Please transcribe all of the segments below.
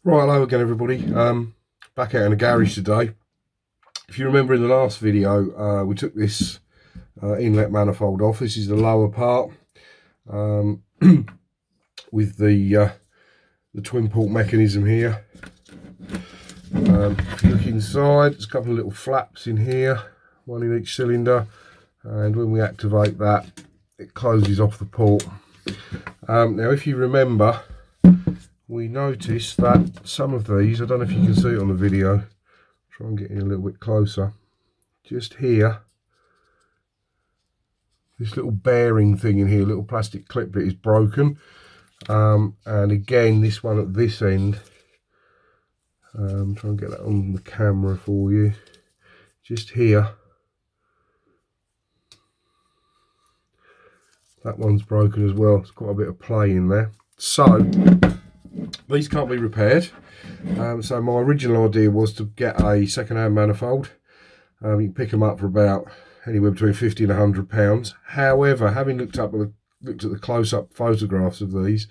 Right, hello again everybody. Back out in the garage today. If you remember in the last video, we took this inlet manifold off. This is the lower part with the Twinport mechanism here. If you look inside, there's a couple of little flaps in here, one in each cylinder, and when we activate that, it closes off the port. Now if you remember, we noticed that some of these, I don't know if you can see it on the video, try and get in a little bit closer, just here, this little bearing thing in here, little plastic clip bit is broken, and again this one at this end, try and get that on the camera for you, just here, that one's broken as well. There's quite a bit of play in there. So these can't be repaired. So my original idea was to get a second-hand manifold. You can pick them up for about anywhere between 50 and £100. However, having looked at the close-up photographs of these,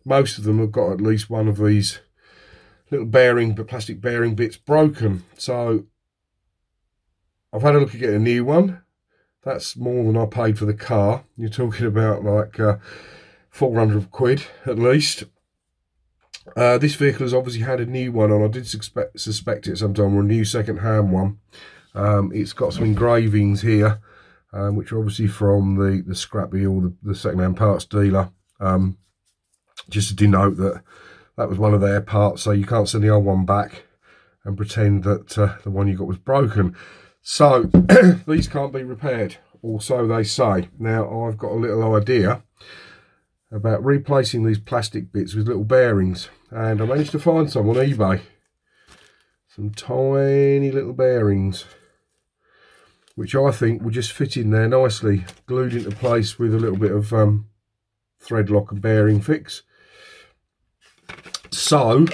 most of them have got at least one of these little plastic bearing bits broken. So I've had a look at getting a new one. That's more than I paid for the car. You're talking about like 400 quid at least. This vehicle has obviously had a new one on. I did suspect it sometime, or a new second-hand one. It's got some engravings here, which are obviously from the scrappy or the second-hand parts dealer, just to denote that that was one of their parts, so you can't send the old one back and pretend that the one you got was broken. So these can't be repaired, or so they say. Now I've got a little idea about replacing these plastic bits with little bearings, and I managed to find some on eBay, some tiny little bearings which I think will just fit in there nicely, glued into place with a little bit of thread lock and bearing fix. So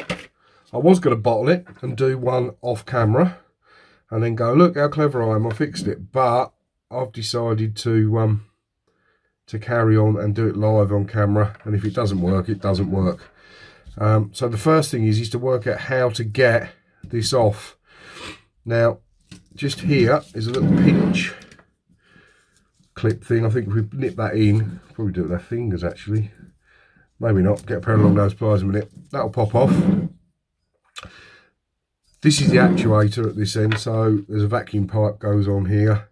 I was going to bottle it and do one off camera and then go, look how clever I am, I fixed it, but I've decided to carry on and do it live on camera, and if it doesn't work, it doesn't work. So the first thing is to work out how to get this off. Now just here is a little pinch clip thing. I think if we nip that in, probably do it with our fingers actually, maybe not, get a pair of long nose pliers in a minute, that'll pop off. This is the actuator at this end, so there's a vacuum pipe goes on here,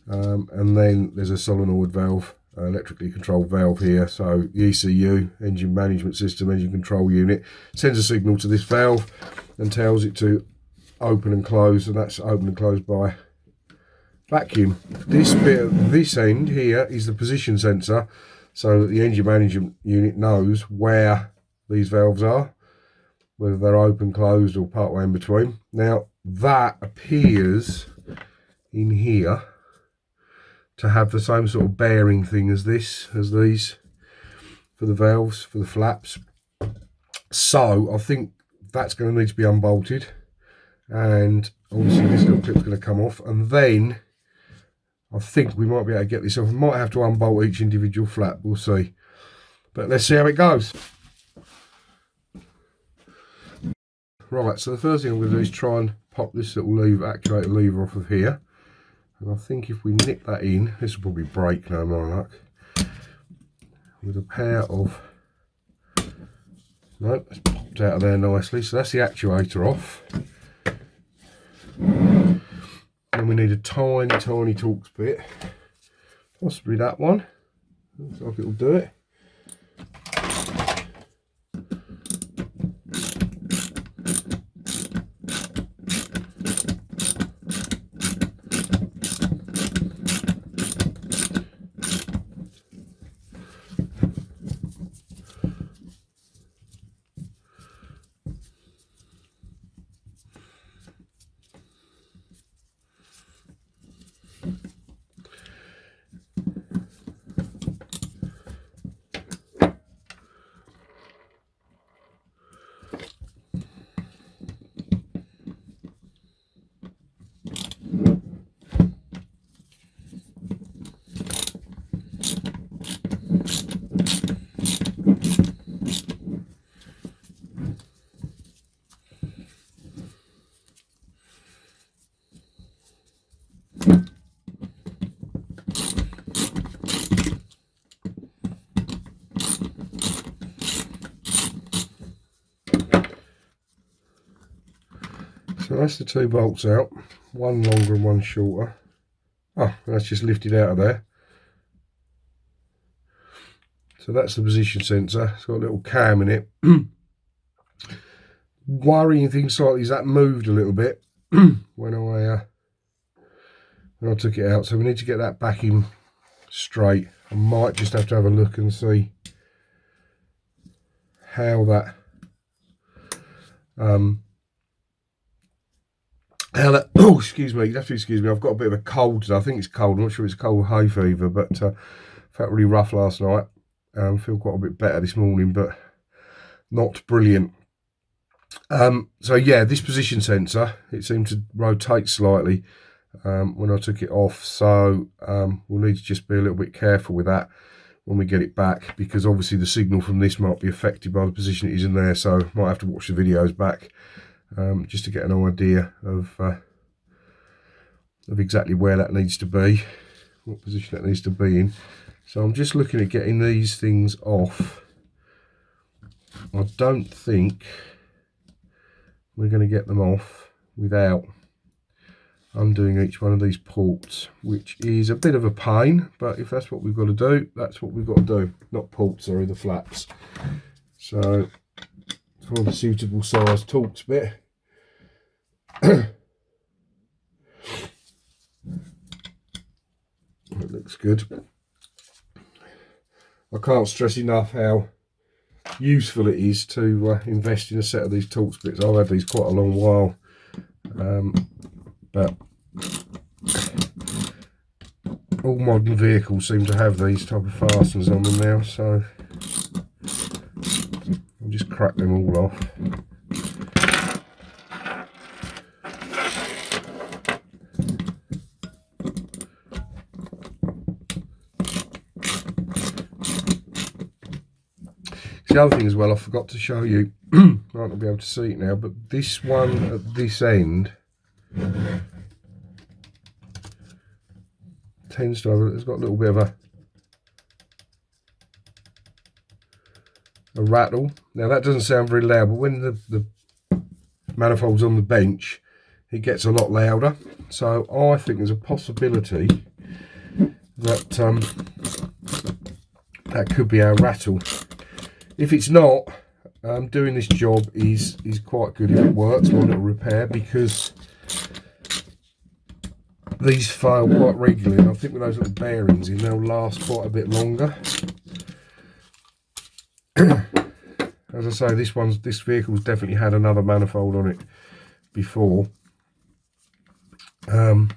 and then there's a solenoid valve, electrically controlled valve here. So the ECU, engine management system, engine control unit, sends a signal to this valve and tells it to open and close, and that's open and closed by vacuum. This bit at this end here is the position sensor, so that the engine management unit knows where these valves are, whether they're open, closed, or part way in between. Now that appears in here to have the same sort of bearing thing as these for the valves, for the flaps. So I think that's going to need to be unbolted, and obviously this little clip's going to come off, and then I think we might be able to get this off. We might have to unbolt each individual flap, we'll see, but let's see how it goes. Right, so the first thing I'm going to do is try and pop this little actuator lever off of here. And I think if we nip that in, this will probably break, no my luck, with a pair of, no, it's popped out of there nicely. So that's the actuator off. Then we need a tiny Torx bit, possibly that one, looks like it'll do it. that's the 2 bolts out, one longer and one shorter. Oh, that's just lifted out of there. So that's the position sensor. It's got a little cam in it. Worrying thing slightly is that moved a little bit when I took it out. So we need to get that back in straight. I might just have to have a look and see how that oh, excuse me, you have to excuse me, I've got a bit of a cold today. I think it's cold, I'm not sure it's cold hay fever, but felt really rough last night. Feel quite a bit better this morning, but not brilliant. So yeah, this position sensor, it seemed to rotate slightly when I took it off, so we'll need to just be a little bit careful with that when we get it back, because obviously the signal from this might be affected by the position it is in there, so might have to watch the videos back just to get an idea of exactly where that needs to be, what position that needs to be in. So I'm just looking at getting these things off. I don't think we're going to get them off without undoing each one of these ports, which is a bit of a pain, but if that's what we've got to do, that's what we've got to do. Not ports, sorry, the flaps. So for the suitable size Torx bit. It looks good. I can't stress enough how useful it is to invest in a set of these Torx bits. I've had these quite a long while, but all modern vehicles seem to have these type of fasteners on them now, so I'll just crack them all off. The other thing as well, I forgot to show you, I won't be able to see it now, but this one at this end tends to have, it's got a little bit of a rattle. Now that doesn't sound very loud, but when the manifold's on the bench, it gets a lot louder. So I think there's a possibility that that could be our rattle. If it's not, doing this job is quite good if it works, my little repair, because these fail quite regularly, and I think with those little bearings in, they'll last quite a bit longer. As I say, this vehicle's definitely had another manifold on it before, and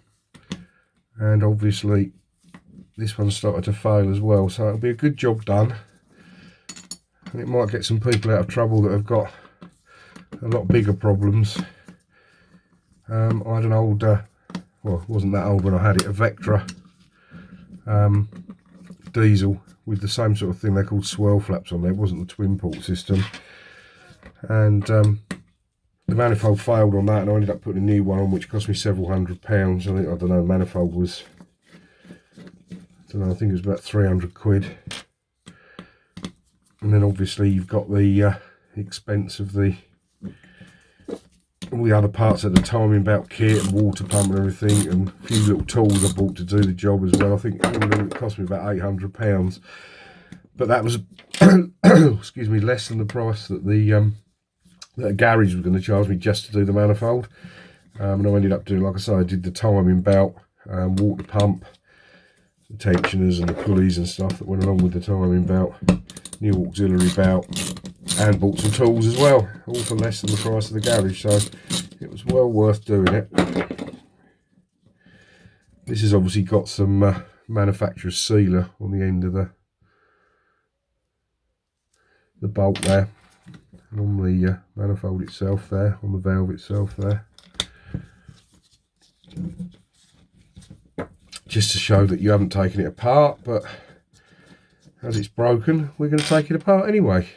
obviously this one's started to fail as well, so it'll be a good job done. And it might get some people out of trouble that have got a lot bigger problems. I had an old, well, it wasn't that old when I had it, a Vectra diesel with the same sort of thing. They're called swirl flaps on there. It wasn't the Twinport system. And the manifold failed on that, and I ended up putting a new one on, which cost me several £100s. I don't know, the manifold was, I think it was about 300 quid. And then obviously you've got the expense of all the other parts of the timing belt kit and water pump and everything, and a few little tools I bought to do the job as well. I think it cost me about £800, but that was excuse me, less than the price that the that a garage was going to charge me just to do the manifold. And I ended up doing, like I say, I did the timing belt, water pump, the tensioners and the pulleys and stuff that went along with the timing belt, new auxiliary belt, and bought some tools as well, all for less than the price of the garage, so it was well worth doing it. This has obviously got some manufacturer's sealer on the end of the bolt there, and on the manifold itself there, on the valve itself there, just to show that you haven't taken it apart, but as it's broken, we're going to take it apart anyway.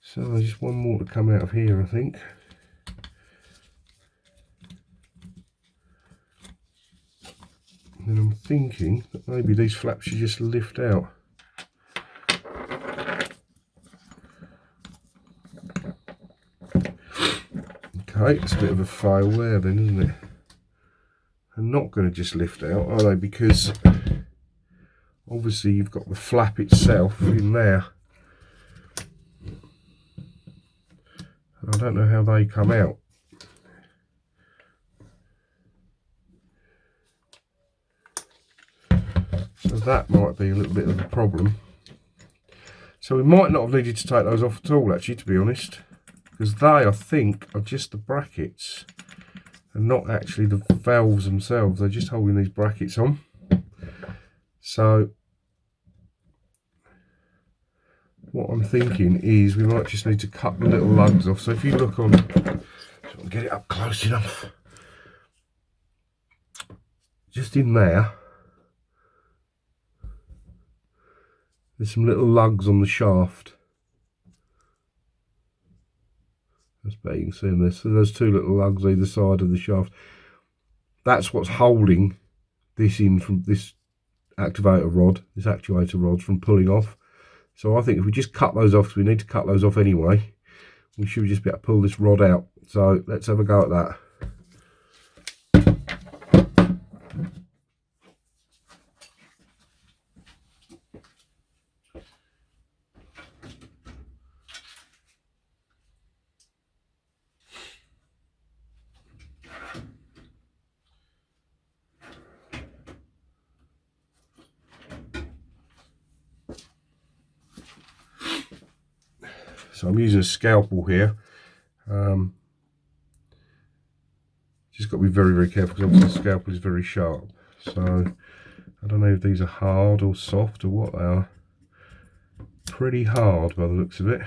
So there's just one more to come out of here, I think. And I'm thinking that maybe these flaps should just lift out. Okay, Okay, it's a bit of a fail there then, isn't it? They're not going to just lift out, are they? Because obviously you've got the flap itself in there. I don't know how they come out. So that might be a little bit of a problem. So we might not have needed to take those off at all, actually, to be honest. Because they, I think, are just the brackets and not actually the valves themselves. They're just holding these brackets on. So what I'm thinking is we might just need to cut the little lugs off. So if you look on, so I'll get it up close enough. Just in there, there's some little lugs on the shaft. That's better, you can see this. So there's two little lugs either side of the shaft. That's what's holding this in from this actuator rod from pulling off. So I think if we just cut those off, because we need to cut those off anyway, we should just be able to pull this rod out. So let's have a go at that. So I'm using a scalpel here. Just got to be very, very careful because obviously the scalpel is very sharp. So I don't know if these are hard or soft or what they are. Pretty hard by the looks of it.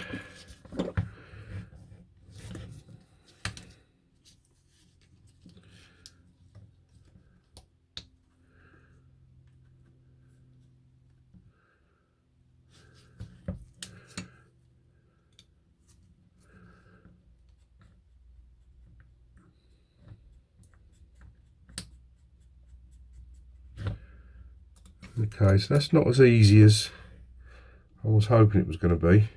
Okay, so that's not as easy as I was hoping it was going to be.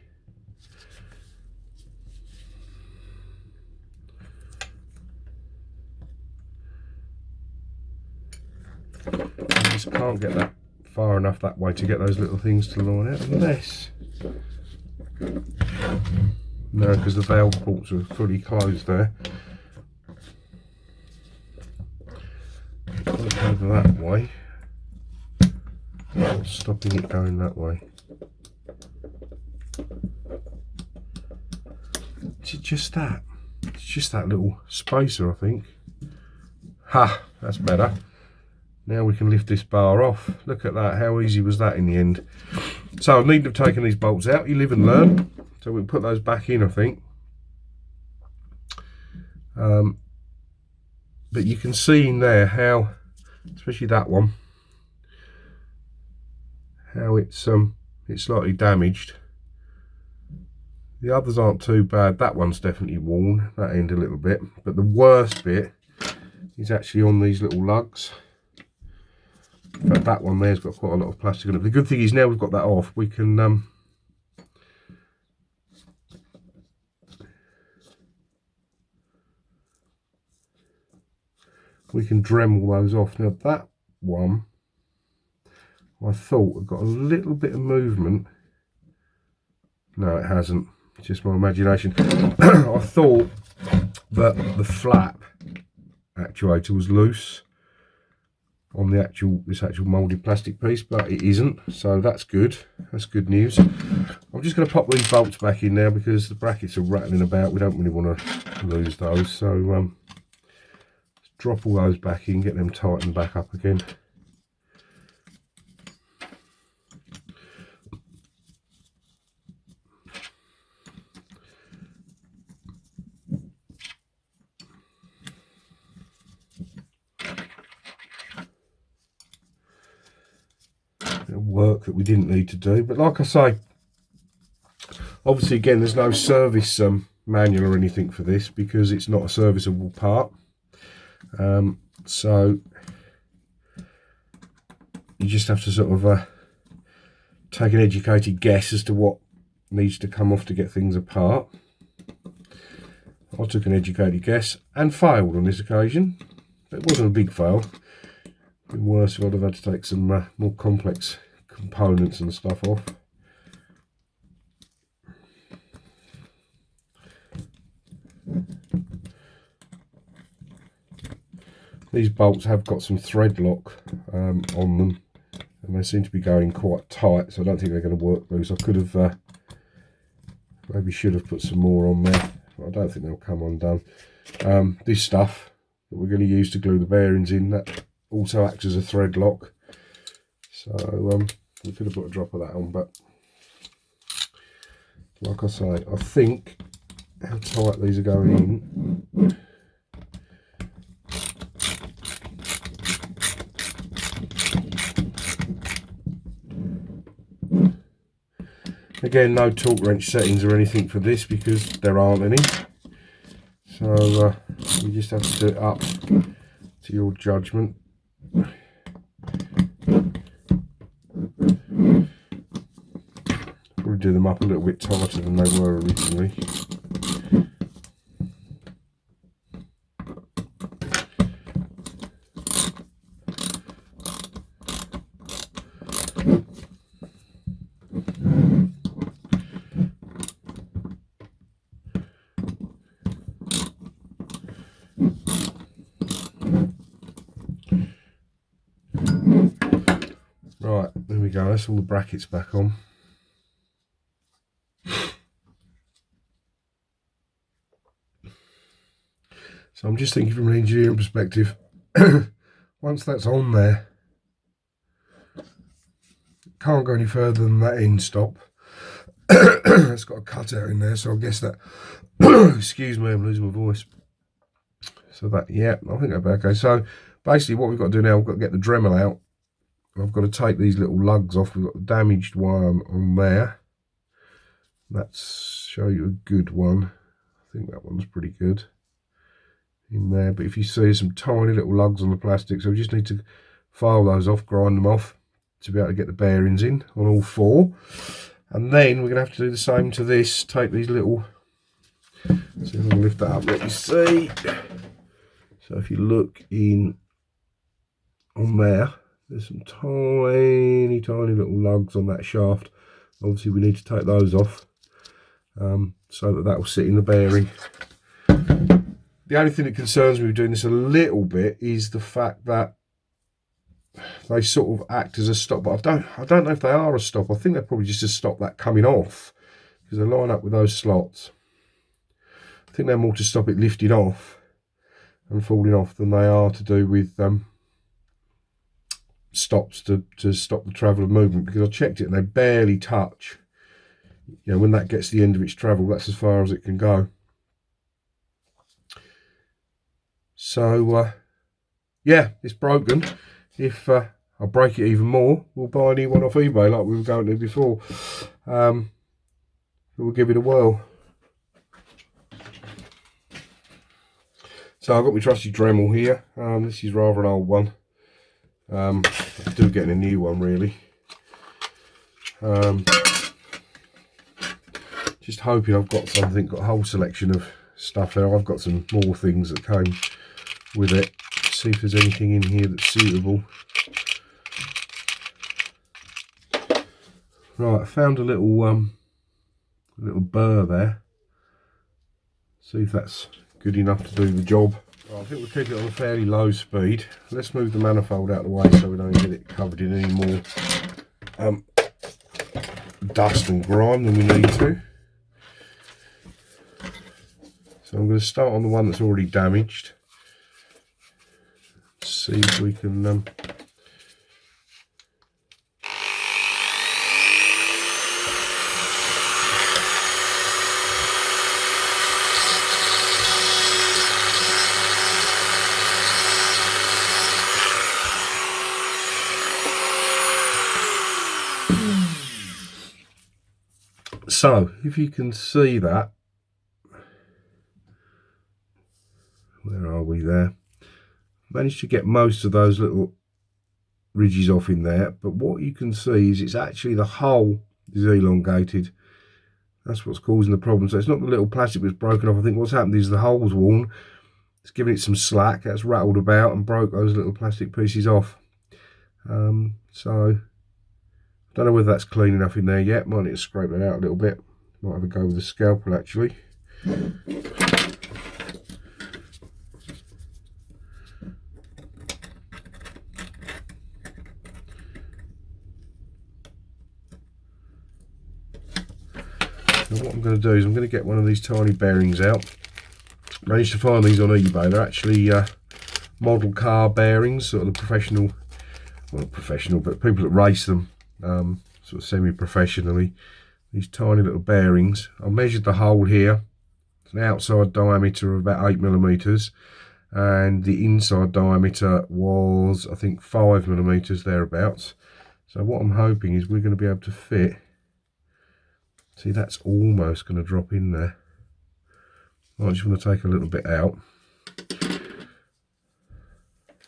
I just can't get that far enough that way to get those little things to line out, unless... No, because the valve ports are fully closed there. Look over that way. What's stopping it going that way? Is it just that? It's just that little spacer, I think. Ha! That's better. Now we can lift this bar off. Look at that. How easy was that in the end? So I need to have taken these bolts out. You live and learn. So we can put those back in, I think. But you can see in there how, especially that one, how it's slightly damaged. The others aren't too bad. That one's definitely worn, that end a little bit, but the worst bit is actually on these little lugs. In fact, that one there's got quite a lot of plastic on it. The good thing is now we've got that off, we can Dremel those off. Now that one, I thought it got a little bit of movement. No, it hasn't. It's just my imagination. I thought that the flap actuator was loose on the this actual moulded plastic piece, but it isn't. So that's good. That's good news. I'm just going to pop these bolts back in now because the brackets are rattling about. We don't really want to lose those. So let's drop all those back in, get them tightened back up again. Work that we didn't need to do, but like I say, obviously again there's no service manual or anything for this because it's not a serviceable part, so you just have to sort of take an educated guess as to what needs to come off to get things apart. I took an educated guess and failed on this occasion. It wasn't a big fail. It'd been worse if I'd have had to take some more complex components and stuff off. These bolts have got some thread lock on them, and they seem to be going quite tight, so I don't think they're going to work loose. I could have maybe should have put some more on there, but I don't think they'll come undone. This stuff that we're going to use to glue the bearings in, that also acts as a thread lock, so we could have put a drop of that on, but like I say, I think how tight these are going in, again, no torque wrench settings or anything for this because there aren't any, so you just have to do it up to your judgment. Probably do them up a little bit tighter than they were originally. Right, there we go, that's all the brackets back on. So I'm just thinking from an engineering perspective, once that's on there, can't go any further than that end stop. It's got a cutout in there, so I guess that, excuse me, I'm losing my voice. So that, yeah, I think that'll be okay. So basically what we've got to do now, we've got to get the Dremel out. I've got to take these little lugs off. We've got the damaged one on there. Let's show you a good one. I think that one's pretty good in there. But if you see some tiny little lugs on the plastic, so we just need to file those off, grind them off to be able to get the bearings in on all four. And then we're going to have to do the same to this. Take these little, so I'm going to lift that up, let you see. So if you look in on there, there's some tiny little lugs on that shaft. Obviously we need to take those off so that will sit in the bearing. The only thing that concerns me with doing this a little bit is the fact that they sort of act as a stop, but I don't know if they are a stop. I think they're probably just to stop that coming off because they line up with those slots. I think they're more to stop it lifting off and falling off than they are to do with stops to stop the travel of movement, because I checked it and they barely touch. You know, when that gets to the end of its travel, that's as far as it can go. So yeah, it's broken. If I break it even more, we'll buy a new one off eBay like we were going to before. We'll give it a whirl. So I've got my trusty Dremel here. This is rather an old one. I'm still getting a new one really. Just hoping I've got something, got a whole selection of stuff there. I've got some more things that came with it. See if there's anything in here that's suitable. Right, I found a little burr there. See if that's good enough to do the job. Right, I think we'll keep it on a fairly low speed. Let's move the manifold out of the way so we don't get it covered in any more dust and grime than we need to. So I'm going to start on the one that's already damaged. See if we can so if you can see that, where are we there? Managed to get most of those little ridges off in there, but what you can see is it's actually the hole is elongated. That's what's causing the problem. So it's not the little plastic that's broken off. I think what's happened is the hole's worn. It's given it some slack. That's rattled about and broke those little plastic pieces off. So I don't know whether that's clean enough in there yet. Might need to scrape that out a little bit. Might have a go with the scalpel actually. What I'm going to do is I'm going to get one of these tiny bearings out. Managed to find these on eBay. They're actually model car bearings, sort of the professional, well not professional, but people that race them sort of semi-professionally. These tiny little bearings. I measured the hole here. It's an outside diameter of about 8mm, and the inside diameter was I think 5mm thereabouts. So what I'm hoping is we're going to be able to fit. See, that's almost going to drop in there. I just want to take a little bit out.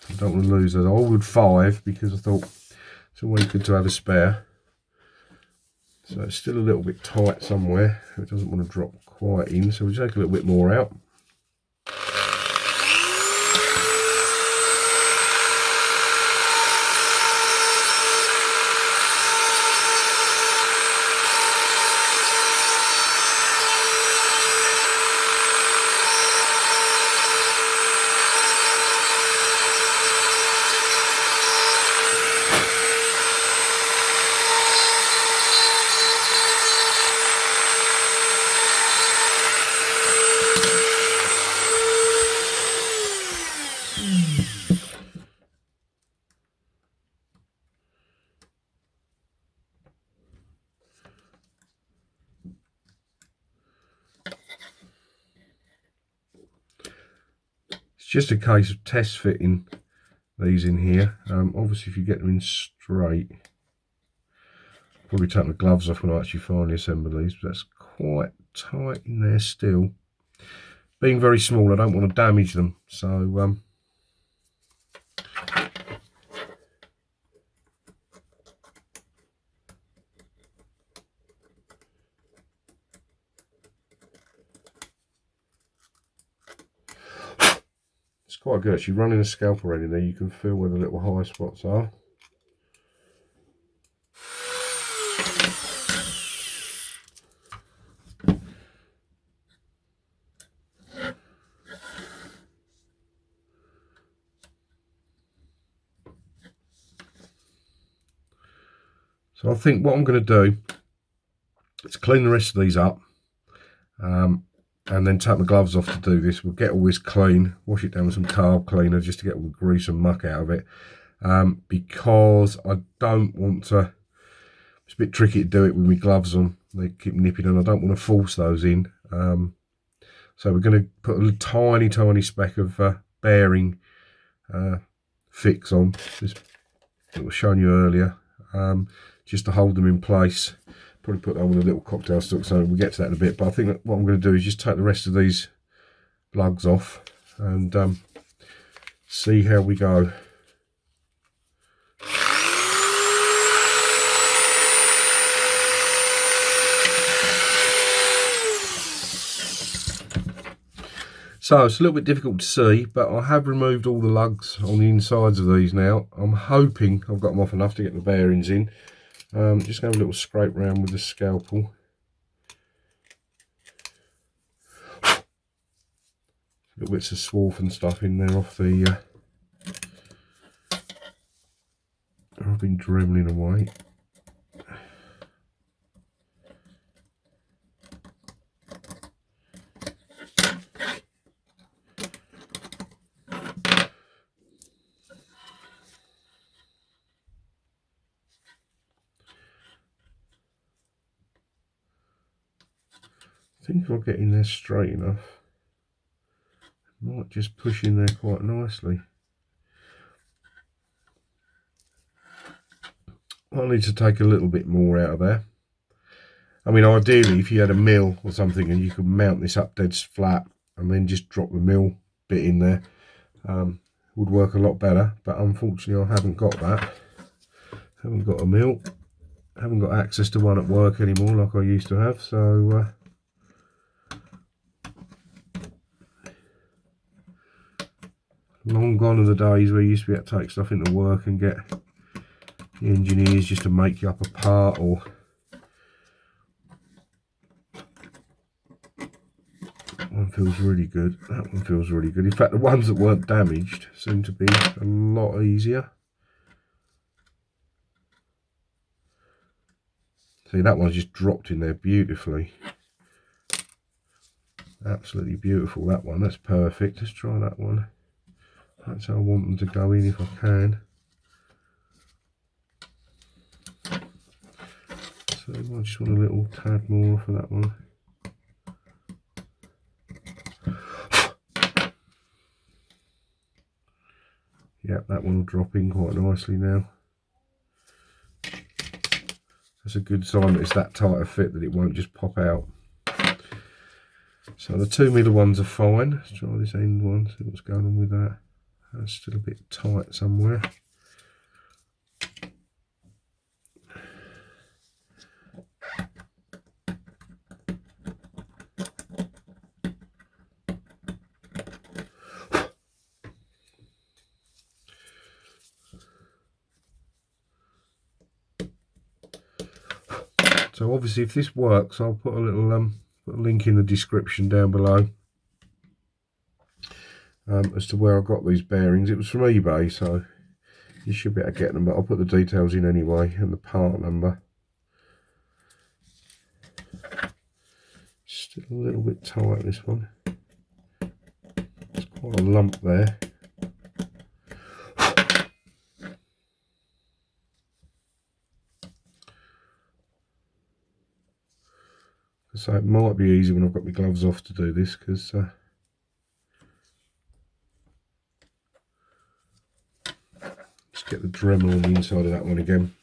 I don't want to lose those. I ordered 5 because I thought it's always good to have a spare. So it's still a little bit tight somewhere. It doesn't want to drop quite in. So we'll take a little bit more out. Just a case of test fitting these in here. Obviously if you get them in straight, probably take my gloves off when I actually finally assemble these, but that's quite tight in there still. Being very small, I don't want to damage them, so it's quite good actually. Running a scalpel around in there, you can feel where the little high spots are. So I think what I'm going to do is clean the rest of these up, and then take my gloves off to do this. We'll get all this clean, wash it down with some carb cleaner just to get all the grease and muck out of it, because I don't want to, it's a bit tricky to do it with my gloves on, they keep nipping and I don't want to force those in. So we're going to put a tiny speck of bearing fix on, this that was shown you earlier, just to hold them in place. Probably put that with a little cocktail stick, so we'll get to that in a bit. But I think that what I'm going to do is just take the rest of these lugs off and see how we go. So it's a little bit difficult to see, but I have removed all the lugs on the insides of these now. I'm hoping I've got them off enough to get the bearings in. Just going to have a little scrape around with the scalpel. Little bits of swarf and stuff in there off the I've been dremeling away. I think if I get in there straight enough, I might just push in there quite nicely. I'll need to take a little bit more out of there. I mean, ideally, if you had a mill or something and you could mount this up dead flat and then just drop the mill bit in there, would work a lot better. But unfortunately, I haven't got that. Haven't got a mill. I haven't got access to one at work anymore like I used to have, so long gone are the days where you used to be able to take stuff into work and get the engineers just to make you up a part, or that one feels really good. That one feels really good. In fact, the ones that weren't damaged seem to be a lot easier. See, that one's just dropped in there beautifully. Absolutely beautiful, that one. That's perfect. Let's try that one. That's how I want them to go in if I can. So I just want a little tad more for that one. Yep, that one will drop in quite nicely now. That's a good sign that it's that tight a fit that it won't just pop out. So the 2 middle ones are fine. Let's try this end one, see what's going on with that. That's still a bit tight somewhere. So obviously if this works, I'll put a little put a link in the description down below as to where I got these bearings. It was from eBay, so you should be able to get them, but I'll put the details in anyway and the part number. Still a little bit tight, this one. There's quite a lump there. So it might be easy when I've got my gloves off to do this, because just get the Dremel on the inside of that one again.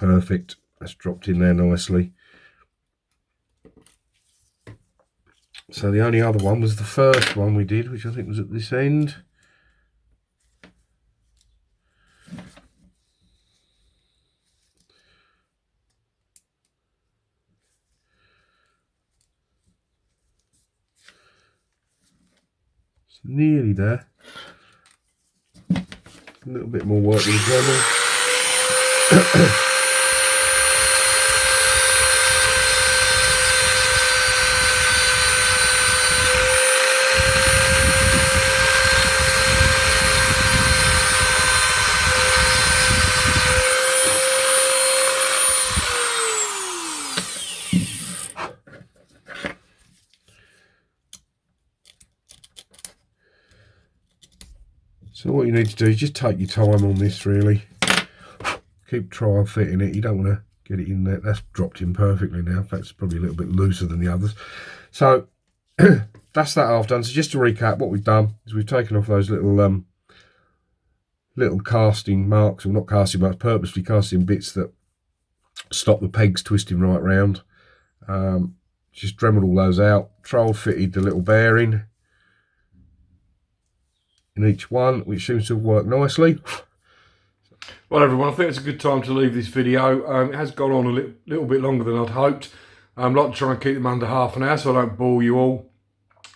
Perfect, that's dropped in there nicely. So the only other one was the first one we did, which I think was at this end. It's nearly there. A little bit more work with the Dremel. So what you need to do is just take your time on this, really. Keep trial fitting it. You don't want to get it in there. That's dropped in perfectly now. In fact, it's probably a little bit looser than the others. So that's that half done. So just to recap, what we've done is we've taken off those little little casting marks, or not casting marks, purposely casting bits that stop the pegs twisting right round. Just Dremeled all those out. Trial fitted the little bearing in each one, which seems to have worked nicely. Well, everyone, I think it's a good time to leave this video. It has gone on a little bit longer than I'd hoped. I'd like to try and keep them under half an hour so I don't bore you all.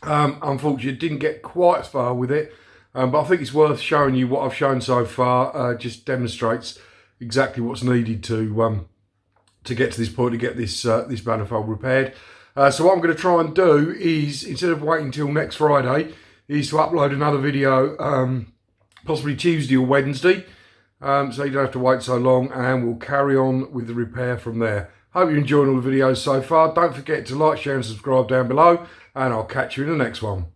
Unfortunately, didn't get quite as far with it, but I think it's worth showing you what I've shown so far. Just demonstrates exactly what's needed to get to this point, to get this this manifold repaired. So what I'm going to try and do is, instead of waiting until next Friday, is to upload another video, possibly Tuesday or Wednesday, so you don't have to wait so long, and we'll carry on with the repair from there. Hope you're enjoying all the videos so far. Don't forget to like, share and subscribe down below, and I'll catch you in the next one.